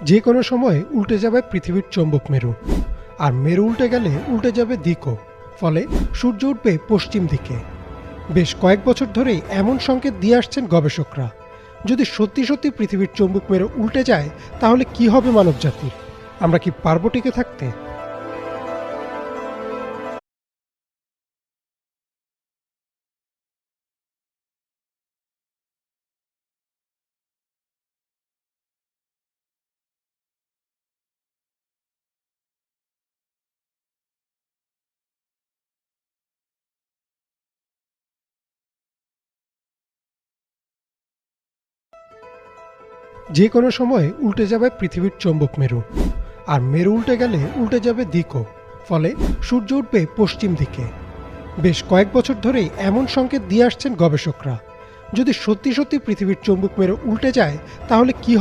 যে কোনো সময় উল্টে যাবে পৃথিবীর চৌম্বক মেরু। আর মেরু উল্টে গেলে উল্টে যাবে দিকও। ফলে সূর্য উঠবে পশ্চিম দিকে। বেশ কয়েক বছর ধরেই এমন সংকেত দিয়ে আসছেন গবেষকরা। যদি সত্যি সত্যি পৃথিবীর চৌম্বক মেরু উল্টে যায়, তাহলে কি হবে মানবজাতির? আমরা কি পারব টিকে থাকতে? যে কোনো সময় উল্টে যাবে পৃথিবীর চৌম্বক মেরু। আর মেরু উল্টে গেলে উল্টে যাবে দিকও। ফলে সূর্য উঠবে পশ্চিম দিকে। বেশ কয়েক বছর ধরেই এমন সংকেত দিয়ে আসছেন গবেষকরা। যদি সত্যি সত্যি পৃথিবীর চৌম্বক মেরু উল্টে যায়, তাহলে কি হবে